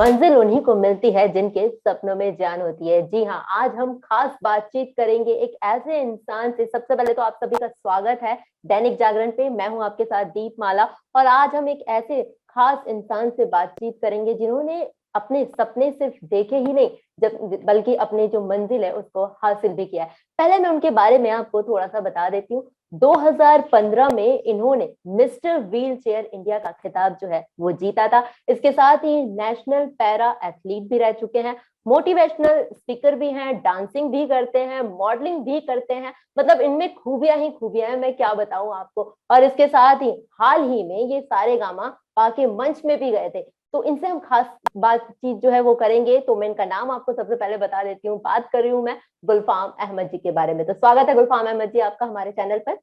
मंजिल उन्हीं को मिलती है जिनके सपनों में जान होती है। जी हाँ, आज हम खास बातचीत करेंगे एक ऐसे इंसान से। सबसे पहले तो आप सभी का स्वागत है दैनिक जागरण पे। मैं हूं आपके साथ दीपमाला, और आज हम एक ऐसे खास इंसान से बातचीत करेंगे जिन्होंने अपने सपने सिर्फ देखे ही नहीं, जब बल्कि अपने जो मंजिल है उसको हासिल भी किया है। पहले मैं उनके बारे में आपको थोड़ा सा बता देती हूँ। 2015 में इन्होंने मिस्टर व्हील चेयर इंडिया का खिताब जो है वो जीता था। इसके साथ ही नेशनल पैरा एथलीट भी रह चुके हैं, मोटिवेशनल स्पीकर भी हैं, डांसिंग भी करते हैं, मॉडलिंग भी करते हैं। मतलब इनमें खूबियां ही खूबियां हैं, मैं क्या बताऊं आपको। और इसके साथ ही हाल ही में ये सारे गामा पाके मंच में भी गए थे। तो इनसे हम खास बातचीत जो है वो करेंगे। तो मैं इनका नाम आपको सबसे पहले बता देती हूँ। बात कर रही हूँ मैं गुलफाम अहमद जी के बारे में। तो स्वागत है गुलफाम अहमद जी आपका हमारे चैनल पर।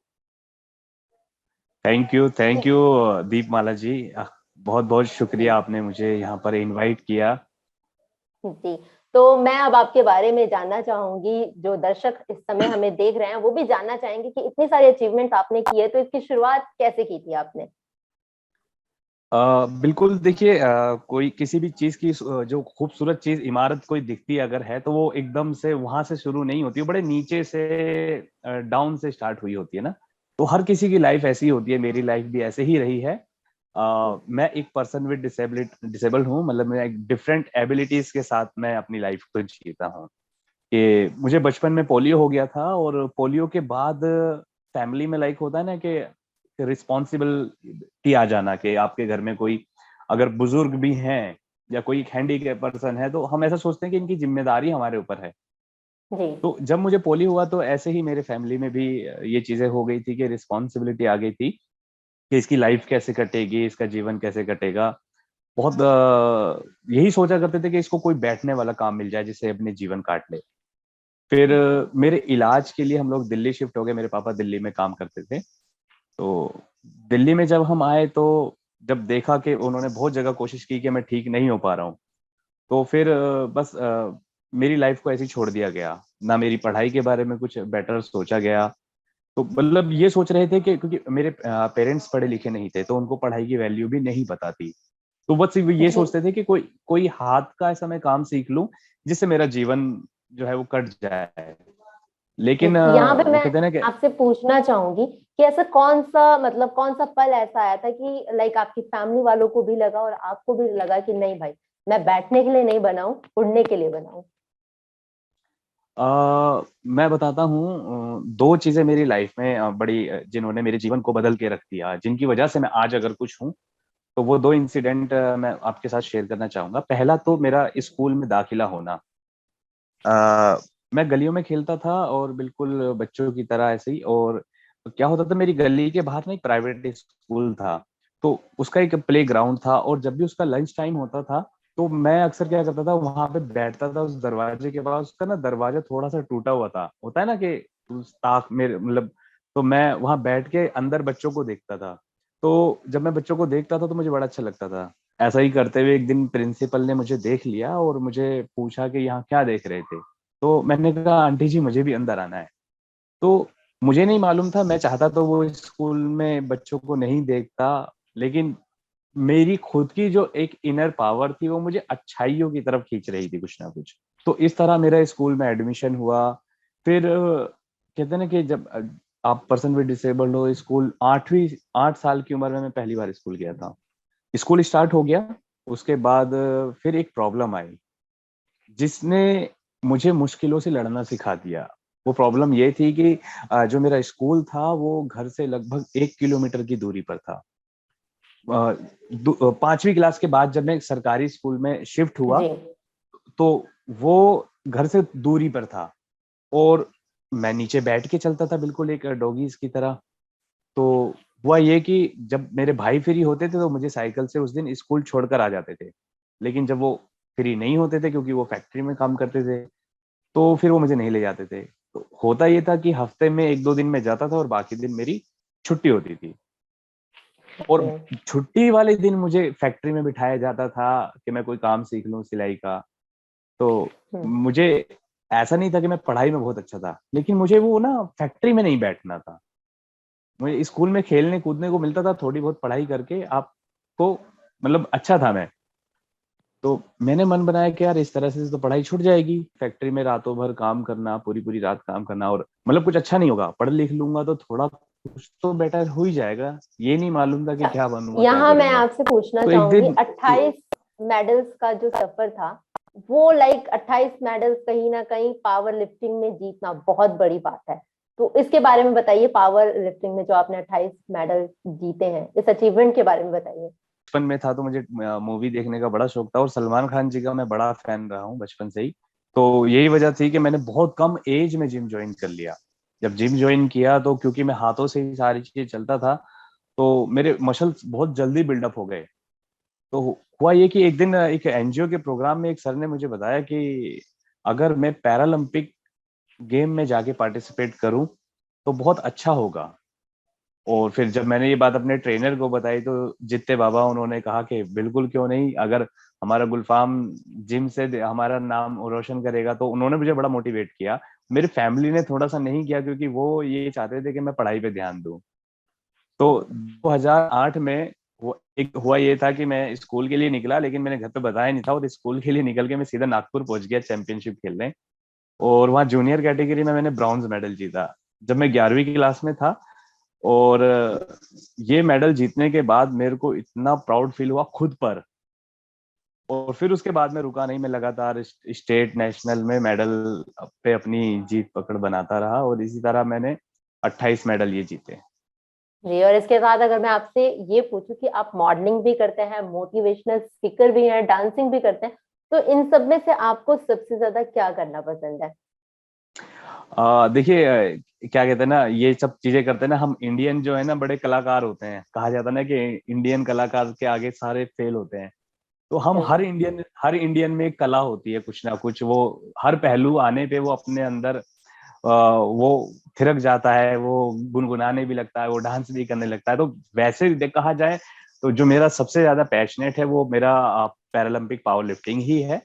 थैंक यू दीपमाला जी। बहुत बहुत शुक्रिया, आपने मुझे यहाँ पर इनवाइट किया। जी, तो मैं अब आपके बारे में जानना चाहूंगी। जो दर्शक इस समय हमें देख रहे हैं वो भी जानना चाहेंगे कि इतनी सारी अचीवमेंट आपने की है, तो इसकी शुरुआत कैसे की थी आपने। बिल्कुल, देखिए, कोई किसी भी चीज की जो खूबसूरत चीज, इमारत कोई दिखती है अगर है, तो वो एकदम से वहां से शुरू नहीं होती, वो बड़े नीचे से डाउन से स्टार्ट हुई होती है ना। तो हर किसी की लाइफ ऐसी होती है, मेरी लाइफ भी ऐसे ही रही है। मैं एक पर्सन विद डिसेबल्ड हूँ, मतलब मैं एक डिफरेंट एबिलिटीज के साथ मैं अपनी लाइफ को जीता हूँ। कि मुझे बचपन में पोलियो हो गया था, और पोलियो के बाद फैमिली में लाइक होता है ना कि रिस्पॉन्सिबिलिटी आ जाना, कि आपके घर में कोई अगर बुजुर्ग भी हैं या कोई हैंडीकैप पर्सन है, तो हम ऐसा सोचते हैं कि इनकी जिम्मेदारी हमारे ऊपर है। जी। तो जब मुझे पोलियो हुआ तो ऐसे ही मेरे फैमिली में भी ये चीजें हो गई थी कि रिस्पॉन्सिबिलिटी आ गई थी कि इसकी लाइफ कैसे कटेगी, इसका जीवन कैसे कटेगा। बहुत यही सोचा करते थे कि इसको कोई बैठने वाला काम मिल जाए जिससे अपने जीवन काट ले। फिर मेरे इलाज के लिए हम लोग दिल्ली शिफ्ट हो गए, मेरे पापा दिल्ली में काम करते थे। तो दिल्ली में जब हम आए, तो जब देखा कि उन्होंने बहुत जगह कोशिश की कि मैं ठीक नहीं हो पा रहा हूँ, तो फिर बस मेरी लाइफ को ऐसे ही छोड़ दिया गया। ना मेरी पढ़ाई के बारे में कुछ बेटर सोचा गया। तो मतलब ये सोच रहे थे कि क्योंकि मेरे पेरेंट्स पढ़े लिखे नहीं थे, तो उनको पढ़ाई की वैल्यू भी नहीं पता थी। तो बस ये जी, सोचते थे कि कोई कोई हाथ का ऐसा मैं काम सीख लूं जिससे मेरा जीवन जो है वो कट जाए। लेकिन यहाँ पे वो मैं कहते हैं ना कि आपसे पूछना चाहूंगी कि ऐसा कौन सा, मतलब कौन सा पल ऐसा आया था कि लाइक आपकी फैमिली वालों को भी लगा और आपको भी लगा कि नहीं भाई, मैं बैठने के लिए नहीं बनाऊं, उड़ने के लिए बनाऊं। मैं बताता हूँ, दो चीजें मेरी लाइफ में बड़ी जिन्होंने मेरे जीवन को बदल के रख दिया, जिनकी वजह से मैं आज अगर कुछ हूँ, तो वो दो इंसिडेंट मैं आपके साथ शेयर करना चाहूंगा। पहला तो मेरा स्कूल में दाखिला होना। मैं गलियों में खेलता था, और बिल्कुल बच्चों की तरह ऐसे ही। और क्या होता था, मेरी गली के बाहर ना एक प्राइवेट स्कूल था, तो उसका एक प्ले ग्राउंड था, और जब भी उसका लंच टाइम होता था, तो मैं अक्सर क्या करता था, वहां पे बैठता था उस दरवाजे के पास। उसका ना दरवाजा थोड़ा सा टूटा हुआ था, होता है ना कि उस ताक में, मतलब। तो मैं वहां बैठ के अंदर बच्चों को देखता था। तो जब मैं बच्चों को देखता था तो मुझे बड़ा अच्छा लगता था। ऐसा ही करते हुए एक दिन प्रिंसिपल ने मुझे देख लिया और मुझे पूछा कि यहाँ क्या देख रहे थे। तो मैंने कहा, आंटी जी मुझे भी अंदर आना है। तो मुझे नहीं मालूम था, मैं चाहता तो वो स्कूल में बच्चों को नहीं देखता, लेकिन मेरी खुद की जो एक इनर पावर थी वो मुझे अच्छाइयों की तरफ खींच रही थी, कुछ ना कुछ। तो इस तरह मेरा स्कूल में एडमिशन हुआ। फिर कहते हैं ना कि जब आप पर्सन विद डिसेबल्ड हो, स्कूल 8 साल की उम्र में मैं पहली बार स्कूल गया था। स्कूल स्टार्ट हो गया, उसके बाद फिर एक प्रॉब्लम आई जिसने मुझे मुश्किलों से लड़ना सिखा दिया। वो प्रॉब्लम ये थी कि जो मेरा स्कूल था वो घर से लगभग 1 किलोमीटर की दूरी पर था। 5वीं क्लास के बाद जब मैं एक सरकारी स्कूल में शिफ्ट हुआ, जी। तो वो घर से दूरी पर था, और मैं नीचे बैठ के चलता था बिल्कुल एक डॉगीज की तरह। तो हुआ ये कि जब मेरे भाई फ्री होते थे तो मुझे साइकिल से उस दिन स्कूल छोड़कर आ जाते थे। लेकिन जब वो फ्री नहीं होते थे, क्योंकि वो फैक्ट्री में काम करते थे, तो फिर वो मुझे नहीं ले जाते थे। तो होता ये था कि हफ्ते में 1-2 दिन मैं जाता था, और बाकी दिन मेरी छुट्टी होती थी। और ओके। छुट्टी वाले दिन मुझे फैक्ट्री में बिठाया जाता था कि मैं कोई काम सीख लूं सिलाई का। तो हम्म। मुझे ऐसा नहीं था कि मैं पढ़ाई में बहुत अच्छा था, लेकिन मुझे वो ना फैक्ट्री में नहीं बैठना था। मुझे स्कूल में खेलने कूदने को मिलता था, थोड़ी बहुत पढ़ाई करके आपको, मतलब अच्छा था मैं। तो मैंने मन बनाया कि यार इस तरह से तो पढ़ाई छूट जाएगी, फैक्ट्री में रातों भर काम करना, पूरी पूरी रात काम करना, और मतलब कुछ अच्छा नहीं होगा। पढ़ लिख लूंगा तो थोड़ा कुछ तो बेटर हो ही जाएगा, ये नहीं मालूम था कि क्या बनूंगा क्या यहाँ मैं करूंगा। आपसे पूछना तो एक चाहूंगी, दिन 28 मेडल्स का जो सफर था, वो लाइक 28 मेडल्स कहीं ना कहीं पावर लिफ्टिंग में जीतना बहुत बड़ी बात है। तो इसके बारे में बताइए, पावर लिफ्टिंग में जो आपने 28 मेडल जीते हैं, इस अचीवमेंट के बारे में बताइए। बचपन में था तो मुझे मूवी देखने का बड़ा शौक था, और सलमान खान जी का मैं बड़ा फैन रहा हूँ बचपन से ही। तो यही वजह थी कि मैंने बहुत कम एज में जिम ज्वाइन कर लिया। जब जिम ज्वाइन किया तो क्योंकि मैं हाथों से ही सारी चीजें चलता था, तो मेरे मसल्स बहुत जल्दी बिल्डअप हो गए। तो हुआ ये कि एक दिन एक एनजीओ के प्रोग्राम में एक सर ने मुझे बताया कि अगर मैं पैरालंपिक गेम में जाके पार्टिसिपेट करूं तो बहुत अच्छा होगा। और फिर जब मैंने ये बात अपने ट्रेनर को बताई तो जित्ते बाबा उन्होंने कहा कि बिल्कुल क्यों नहीं, अगर हमारा गुलफाम जिम से हमारा नाम रोशन करेगा। तो उन्होंने मुझे बड़ा मोटिवेट किया। मेरी फैमिली ने थोड़ा सा नहीं किया, क्योंकि वो ये चाहते थे कि मैं पढ़ाई पे ध्यान दूं। तो 2008 में वो एक हुआ ये था कि मैं स्कूल के लिए निकला, लेकिन मैंने घर पे बताया नहीं था, और स्कूल के लिए निकल के मैं सीधा नागपुर पहुंच गया चैंपियनशिप खेलने। और वहाँ जूनियर कैटेगरी में मैंने ब्रॉन्ज मेडल जीता जब मैं 11वीं क्लास में था। और ये मेडल जीतने के बाद मेरे को इतना प्राउड फील हुआ खुद पर। और फिर उसके बाद में रुका नहीं, मैं लगातार स्टेट नेशनल में मेडल पे अपनी जीत पकड़ बनाता रहा, और इसी तरह मैंने 28 मेडल ये जीते। जी, और इसके साथ अगर मैं आपसे ये पूछूं कि आप मॉडलिंग भी करते हैं, मोटिवेशनल स्पीकर भी हैं, डांसिंग भी करते हैं, तो इन सब में से आपको सबसे ज्यादा क्या करना पसंद है? देखिए, क्या कहते हैं ना, ये सब चीजें करते हैं ना हम इंडियन जो है ना, बड़े कलाकार होते हैं। कहा जाता है ना कि इंडियन कलाकार के आगे सारे फेल होते हैं। तो हम बिल्कुल। हर इंडियन में एक कला होती है, कुछ ना कुछ। वो हर पहलू आने पे वो अपने अंदर वो थिरक जाता है, वो गुनगुनाने भी लगता है, वो डांस भी करने लगता है। तो वैसे कहा जाए तो जो मेरा सबसे ज्यादा पैशनेट है वो मेरा पैरालंपिक पावर लिफ्टिंग ही है।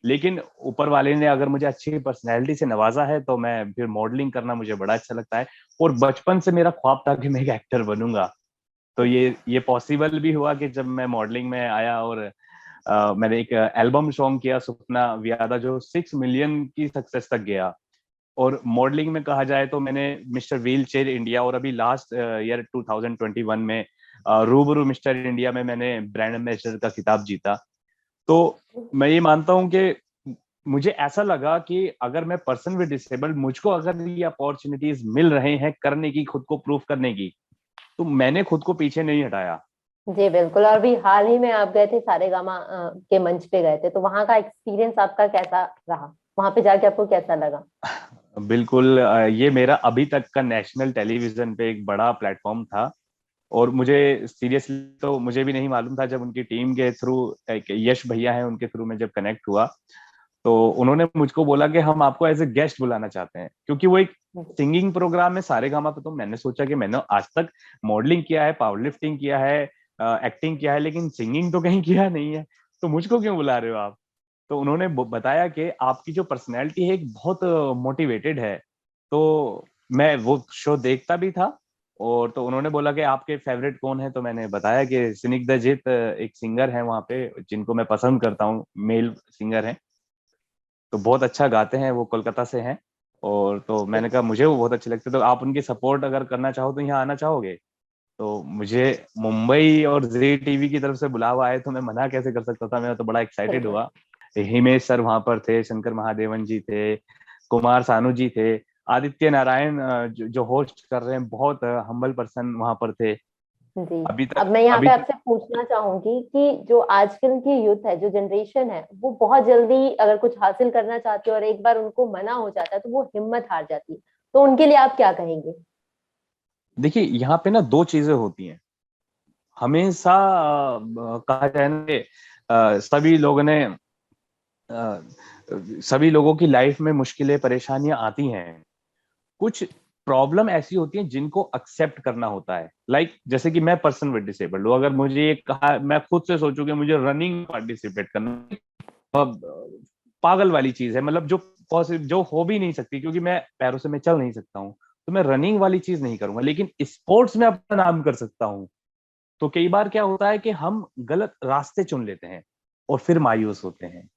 लेकिन ऊपर वाले ने अगर मुझे अच्छी पर्सनैलिटी से नवाजा है तो मैं फिर मॉडलिंग करना मुझे बड़ा अच्छा लगता है। और बचपन से मेरा ख्वाब था कि मैं एक एक्टर बनूंगा। तो ये पॉसिबल भी हुआ कि जब मैं मॉडलिंग में आया, और मैंने एक एल्बम सॉन्ग किया सपना व्यादा, जो 6 मिलियन की सक्सेस तक गया। और मॉडलिंग में कहा जाए तो मैंने मिस्टर व्हील चेयर इंडिया, और अभी लास्ट ईयर 2021 में रूबरू मिस्टर इंडिया में मैंने ब्रांड एम्बेसडर का खिताब जीता। तो मैं ये मानता हूँ कि मुझे ऐसा लगा कि अगर मैं पर्सन विद डिसेबल, मुझको अगर ये अपॉर्चुनिटीज मिल रहे हैं करने की, खुद को प्रूफ करने की, तो मैंने खुद को पीछे नहीं हटाया। जी बिल्कुल। और भी हाल ही में आप गए थे, सारेगामा के मंच पे गए थे, तो वहां का एक्सपीरियंस आपका कैसा रहा? वहां पे जाके आपको कैसा लगा? बिल्कुल, ये मेरा अभी तक का नेशनल टेलीविजन पे एक बड़ा प्लेटफॉर्म था। और मुझे सीरियसली तो मुझे भी नहीं मालूम था, जब उनकी टीम के थ्रू, एक यश भैया हैं उनके थ्रू मैं जब कनेक्ट हुआ, तो उन्होंने मुझको बोला कि हम आपको एज ए गेस्ट बुलाना चाहते हैं, क्योंकि वो एक सिंगिंग प्रोग्राम है सारेगामा पे। तो मैंने सोचा कि मैंने आज तक मॉडलिंग किया है, पावर लिफ्टिंग किया है, एक्टिंग किया है, लेकिन सिंगिंग तो कहीं किया नहीं है, तो मुझको क्यों बुला रहे हो आप। तो उन्होंने बताया कि आपकी जो पर्सनैलिटी है एक बहुत मोटिवेटेड है। तो मैं वो शो देखता भी था। और तो उन्होंने बोला कि आपके फेवरेट कौन है, तो मैंने बताया कि स्निग्धजीत एक सिंगर है वहाँ पे, जिनको मैं पसंद करता हूँ, मेल सिंगर है। तो बहुत अच्छा गाते हैं, वो कोलकाता से हैं। और तो मैंने कहा मुझे वो बहुत अच्छे लगते, तो आप उनकी सपोर्ट अगर करना चाहो तो यहाँ आना चाहोगे। तो मुझे मुंबई और जी टीवी की तरफ से बुलावा आए तो मैं मना कैसे कर सकता था। मैं तो बड़ा एक्साइटेड बिल्कुल। हुआ। हिमेश सर वहां पर थे, शंकर महादेवन जी थे, कुमार सानू जी थे, आदित्य नारायण जो होस्ट कर रहे हैं, बहुत हम्बल पर्सन वहां पर थे। जी। अभी अब तक मैं यहाँ अभी पे तक आपसे पूछना चाहूंगी कि जो आजकल की यूथ है, जो जनरेशन है, वो बहुत जल्दी अगर कुछ हासिल करना चाहती है और एक बार उनको मना हो जाता है तो वो हिम्मत हार जाती है, तो उनके लिए आप क्या कहेंगे? देखिए, यहाँ पे ना दो चीजें होती हैं हमेशा। कहा जाए ना कि सभी लोगों ने अ, सभी लोगों की लाइफ में मुश्किलें परेशानियां आती हैं। कुछ प्रॉब्लम ऐसी होती हैं जिनको एक्सेप्ट करना होता है। जैसे कि मैं पर्सन विद डिसेबल्ड हूँ, अगर मुझे ये कहा, मैं खुद से सोचूं कि मुझे रनिंग पार्टिसिपेट करना, अब पागल वाली चीज है, मतलब जो पॉसिबल जो हो भी नहीं सकती, क्योंकि मैं पैरों से मैं चल नहीं सकता हूँ। तो मैं रनिंग वाली चीज नहीं करूंगा, लेकिन स्पोर्ट्स में अपना नाम कर सकता हूँ। तो कई बार क्या होता है कि हम गलत रास्ते चुन लेते हैं। और फिर मायूस होते हैं।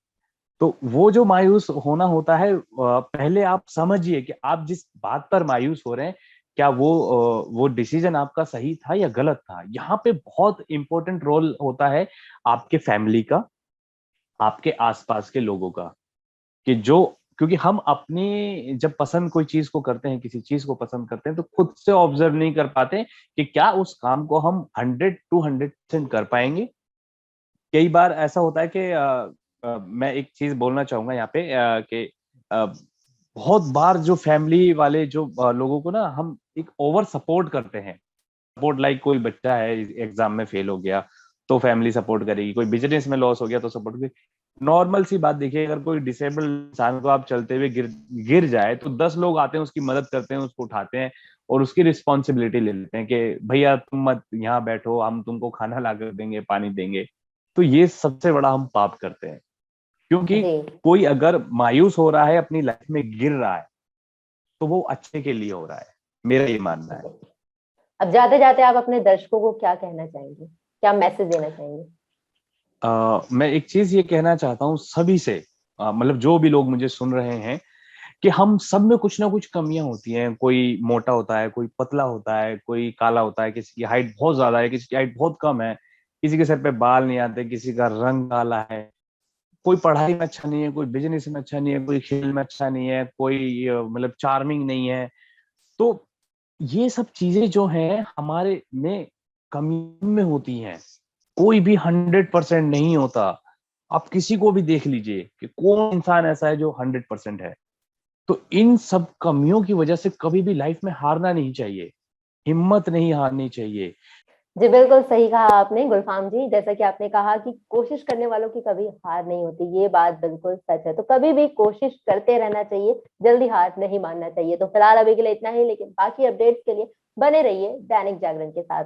तो वो जो मायूस होना होता है, पहले आप समझिए कि आप जिस बात पर मायूस हो रहे हैं, क्या वो डिसीजन आपका सही था या गलत था। यहाँ पे बहुत इंपॉर्टेंट रोल होता है आपके फैमिली का, आपके आसपास के लोगों का, कि जो, क्योंकि हम अपनी जब पसंद कोई चीज को करते हैं, किसी चीज को पसंद करते हैं, तो खुद से ऑब्जर्व नहीं कर पाते कि क्या उस काम को हम 100 to 100% कर पाएंगे। कई बार ऐसा होता है कि मैं एक चीज बोलना चाहूंगा यहाँ पे, कि अ, बहुत बार जो फैमिली वाले जो लोगों को ना हम एक ओवर सपोर्ट करते हैं। सपोर्ट लाइक कोई बच्चा है एग्जाम में फेल हो गया तो फैमिली सपोर्ट करेगी, कोई बिजनेस में लॉस हो गया तो सपोर्ट करेगी। नॉर्मल सी बात देखिए, अगर कोई डिसेबल इंसान को आप चलते हुए गिर गिर जाए तो 10 लोग आते हैं, उसकी मदद करते हैं, उसको उठाते हैं और उसकी रिस्पॉन्सिबिलिटी ले लेते हैं कि भैया तुम मत यहाँ बैठो, हम तुमको खाना ला कर देंगे, पानी देंगे। तो ये सबसे बड़ा हम पाप करते हैं, क्योंकि जी। कोई अगर मायूस हो रहा है, अपनी लाइफ में गिर रहा है, तो वो अच्छे के लिए हो रहा है, मेरा ये मानना है। अब जाते जाते आप अपने दर्शकों को क्या कहना चाहेंगे, क्या मैसेज देना चाहेंगे? मैं एक चीज ये कहना चाहता हूँ सभी से, मतलब जो भी लोग मुझे सुन रहे हैं, कि हम सब में कुछ ना कुछ कमियां होती हैं। कोई मोटा होता है, कोई पतला होता है, कोई काला होता है, किसी की हाइट बहुत ज्यादा है, किसी की हाइट बहुत कम है, किसी के सर पे बाल नहीं आते, किसी का रंग काला है, कोई पढ़ाई में अच्छा नहीं है, कोई बिजनेस में अच्छा नहीं है, कोई खेल में अच्छा नहीं है, कोई मतलब चार्मिंग नहीं है। तो ये सब चीजें जो हैं हमारे में कमी में होती हैं। कोई भी 100% नहीं होता। आप किसी को भी देख लीजिए कि कौन इंसान ऐसा है जो 100% है। तो इन सब कमियों की वजह से कभी भी लाइफ में हारना नहीं चाहिए, हिम्मत नहीं हारनी चाहिए। जी बिल्कुल सही कहा आपने गुलफाम जी। जैसा कि आपने कहा कि कोशिश करने वालों की कभी हार नहीं होती, ये बात बिल्कुल सच है। तो कभी भी कोशिश करते रहना चाहिए, जल्दी हार नहीं मानना चाहिए। तो फिलहाल अभी के लिए इतना ही, लेकिन बाकी अपडेट्स के लिए बने रहिए दैनिक जागरण के साथ।